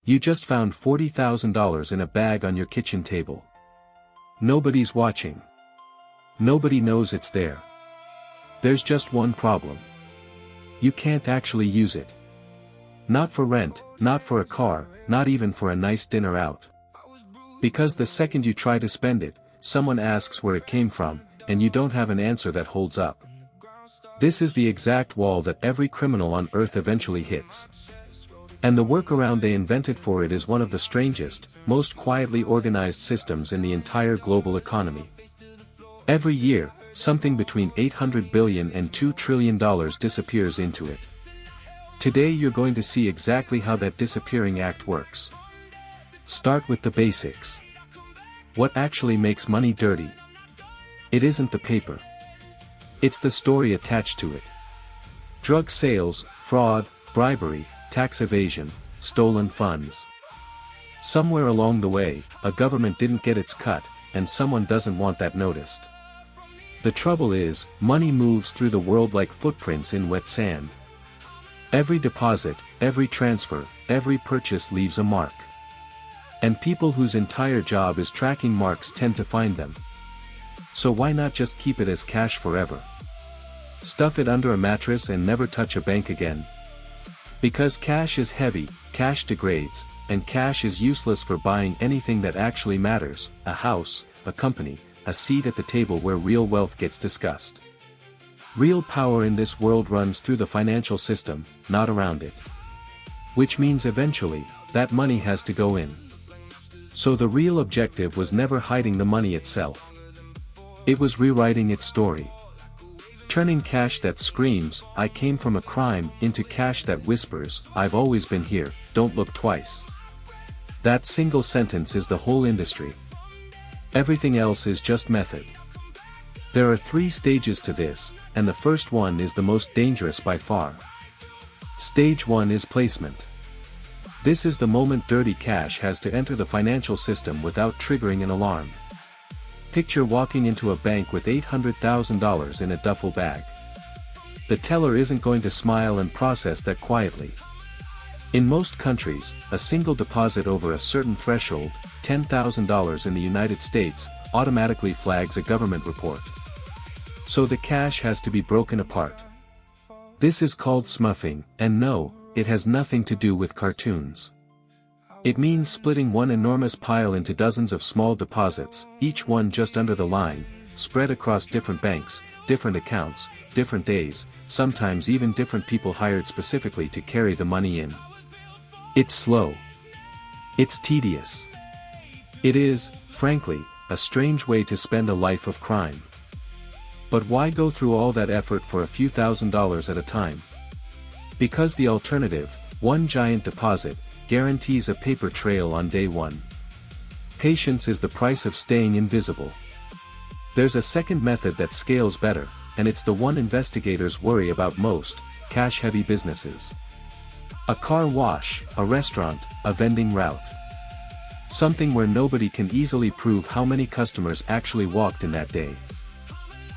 You just found $40,000 in a bag on your kitchen table. Nobody's watching. Nobody knows it's there. There's just one problem. You can't actually use it. Not for rent, not for a car, not even for a nice dinner out. Because the second you try to spend it, someone asks where it came from, and you don't have an answer that holds up. This is the exact wall that every criminal on earth eventually hits. And the workaround they invented for it is one of the strangest, most quietly organized systems in the entire global economy. Every year, something between $800 billion and $2 trillion disappears into it. Today you're going to see exactly how that disappearing act works. Start with the basics. What actually makes money dirty? It isn't the paper. It's the story attached to it. Drug sales, fraud, bribery, tax evasion, stolen funds. Somewhere along the way, a government didn't get its cut, and someone doesn't want that noticed. The trouble is, money moves through the world like footprints in wet sand. Every deposit, every transfer, every purchase leaves a mark. And people whose entire job is tracking marks tend to find them. So why not just keep it as cash forever? Stuff it under a mattress and never touch a bank again. Because cash is heavy, cash degrades, and cash is useless for buying anything that actually matters: a house, a company, a seat at the table where real wealth gets discussed. Real power in this world runs through the financial system, not around it. Which means eventually, that money has to go in. So the real objective was never hiding the money itself. It was rewriting its story. Turning cash that screams, "I came from a crime," into cash that whispers, "I've always been here, don't look twice." That single sentence is the whole industry. Everything else is just method. There are 3 stages to this, and the first one is the most dangerous by far. Stage 1 is placement. This is the moment dirty cash has to enter the financial system without triggering an alarm. Picture walking into a bank with $800,000 in a duffel bag. The teller isn't going to smile and process that quietly. In most countries, a single deposit over a certain threshold, $10,000 in the United States, automatically flags a government report. So the cash has to be broken apart. This is called smuffing, and no, it has nothing to do with cartoons. It means splitting one enormous pile into dozens of small deposits, each one just under the line, spread across different banks, different accounts, different days, sometimes even different people hired specifically to carry the money in. It's slow. It's tedious. It is, frankly, a strange way to spend a life of crime. But why go through all that effort for a few $1,000s at a time? Because the alternative, one giant deposit, guarantees a paper trail on day one. Patience is the price of staying invisible. There's a second method that scales better, and it's the one investigators worry about most: cash-heavy businesses. A car wash, a restaurant, a vending route. Something where nobody can easily prove how many customers actually walked in that day.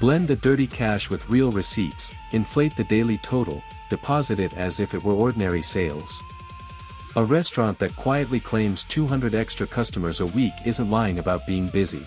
Blend the dirty cash with real receipts, inflate the daily total, deposit it as if it were ordinary sales. A restaurant that quietly claims 200 extra customers a week isn't lying about being busy.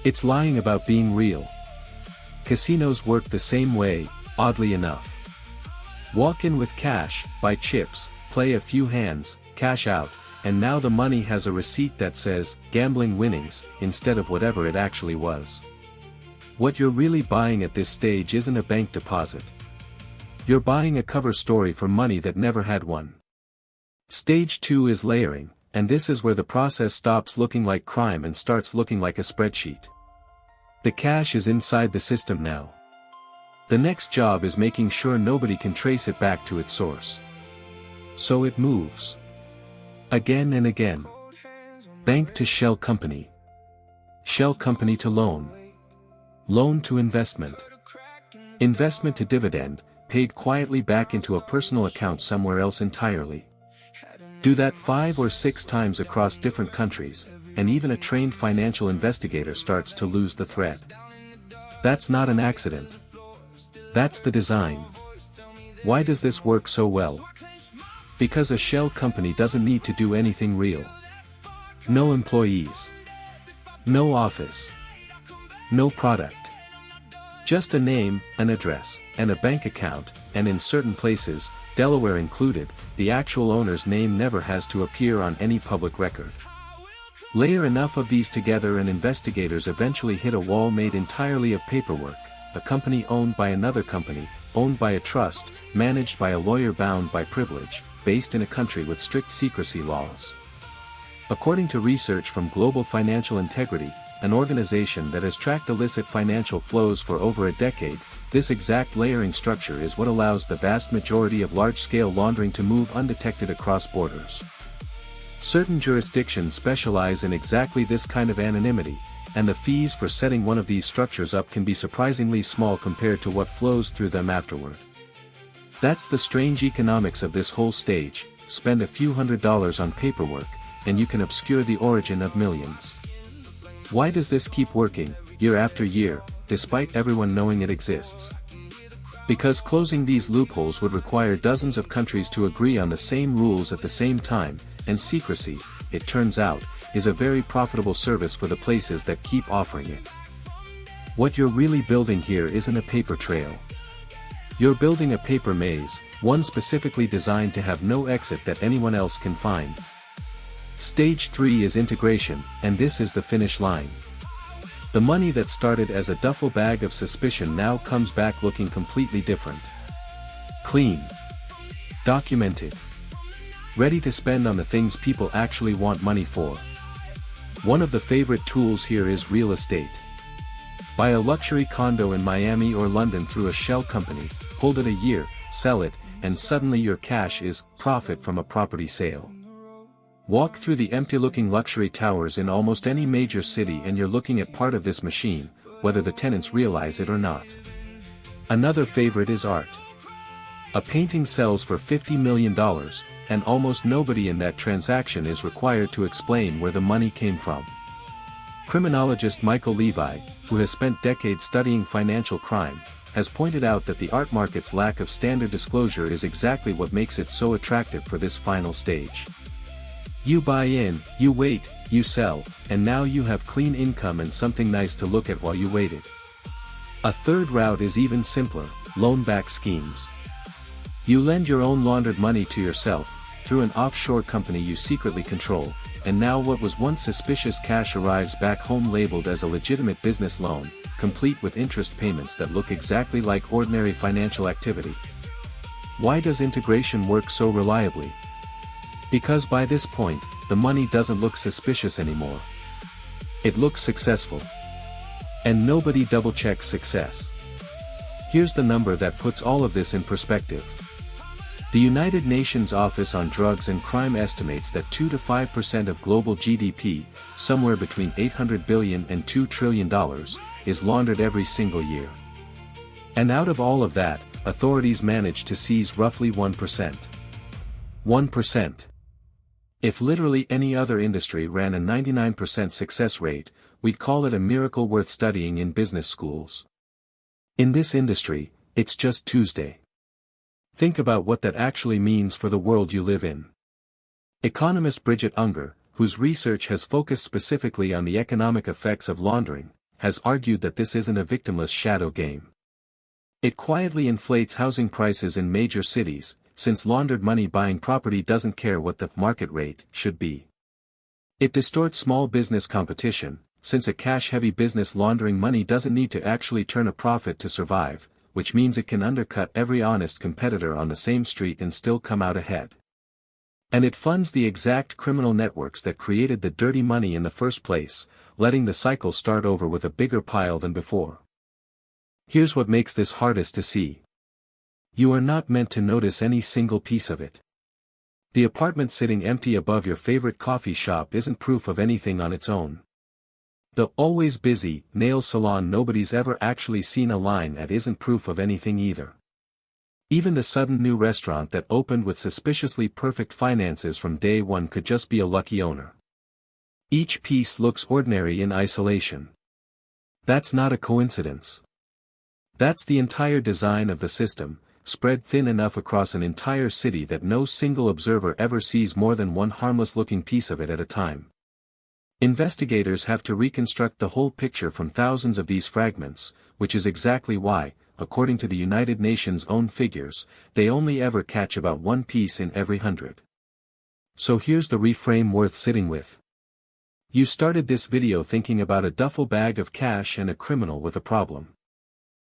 It's lying about being real. Casinos work the same way, oddly enough. Walk in with cash, buy chips, play a few hands, cash out, and now the money has a receipt that says, "gambling winnings," instead of whatever it actually was. What you're really buying at this stage isn't a bank deposit. You're buying a cover story for money that never had one. Stage 2 is layering, and this is where the process stops looking like crime and starts looking like a spreadsheet. The cash is inside the system now. The next job is making sure nobody can trace it back to its source. So it moves. Again and again. Bank to shell company. Shell company to loan. Loan to investment. Investment to dividend, paid quietly back into a personal account somewhere else entirely. Do that 5 or 6 times across different countries, and even a trained financial investigator starts to lose the thread. That's not an accident. That's the design. Why does this work so well? Because a shell company doesn't need to do anything real. No employees. No office. No product. Just a name, an address, and a bank account, and in certain places, Delaware included, the actual owner's name never has to appear on any public record. Layer enough of these together and investigators eventually hit a wall made entirely of paperwork, a company owned by another company, owned by a trust, managed by a lawyer bound by privilege, based in a country with strict secrecy laws. According to research from Global Financial Integrity, an organization that has tracked illicit financial flows for over a decade, this exact layering structure is what allows the vast majority of large-scale laundering to move undetected across borders. Certain jurisdictions specialize in exactly this kind of anonymity, and the fees for setting one of these structures up can be surprisingly small compared to what flows through them afterward. That's the strange economics of this whole stage. Spend a few $100s on paperwork, and you can obscure the origin of millions. Why does this keep working, year after year, despite everyone knowing it exists? Because closing these loopholes would require dozens of countries to agree on the same rules at the same time, and secrecy, it turns out, is a very profitable service for the places that keep offering it. What you're really building here isn't a paper trail. You're building a paper maze, one specifically designed to have no exit that anyone else can find. Stage 3 is integration, and this is the finish line. The money that started as a duffel bag of suspicion now comes back looking completely different. Clean. Documented. Ready to spend on the things people actually want money for. One of the favorite tools here is real estate. Buy a luxury condo in Miami or London through a shell company, hold it a year, sell it, and suddenly your cash is profit from a property sale. Walk through the empty-looking luxury towers in almost any major city and you're looking at part of this machine, whether the tenants realize it or not. Another favorite is art. A painting sells for $50 million, and almost nobody in that transaction is required to explain where the money came from. Criminologist Michael Levi, who has spent decades studying financial crime, has pointed out that the art market's lack of standard disclosure is exactly what makes it so attractive for this final stage. You buy in, you wait, you sell, and now you have clean income and something nice to look at while you waited. A third route is even simpler, loan-back schemes. You lend your own laundered money to yourself, through an offshore company you secretly control, and now what was once suspicious cash arrives back home labeled as a legitimate business loan, complete with interest payments that look exactly like ordinary financial activity. Why does integration work so reliably? Because by this point, the money doesn't look suspicious anymore. It looks successful. And nobody double-checks success. Here's the number that puts all of this in perspective. The United Nations Office on Drugs and Crime estimates that 2 to 5% of global GDP, somewhere between $800 billion and $2 trillion, is laundered every single year. And out of all of that, authorities manage to seize roughly 1%. 1%. If literally any other industry ran a 99% success rate, we'd call it a miracle worth studying in business schools. In this industry, it's just Tuesday. Think about what that actually means for the world you live in. Economist Bridget Unger, whose research has focused specifically on the economic effects of laundering, has argued that this isn't a victimless shadow game. It quietly inflates housing prices in major cities, since laundered money buying property doesn't care what the market rate should be. It distorts small business competition, since a cash-heavy business laundering money doesn't need to actually turn a profit to survive, which means it can undercut every honest competitor on the same street and still come out ahead. And it funds the exact criminal networks that created the dirty money in the first place, letting the cycle start over with a bigger pile than before. Here's what makes this hardest to see. You are not meant to notice any single piece of it. The apartment sitting empty above your favorite coffee shop isn't proof of anything on its own. The always busy nail salon nobody's ever actually seen a line at isn't proof of anything either. Even the sudden new restaurant that opened with suspiciously perfect finances from day one could just be a lucky owner. Each piece looks ordinary in isolation. That's not a coincidence. That's the entire design of the system, spread thin enough across an entire city that no single observer ever sees more than one harmless-looking piece of it at a time. Investigators have to reconstruct the whole picture from thousands of these fragments, which is exactly why, according to the United Nations' own figures, they only ever catch about one piece in every 100. So here's the reframe worth sitting with. You started this video thinking about a duffel bag of cash and a criminal with a problem.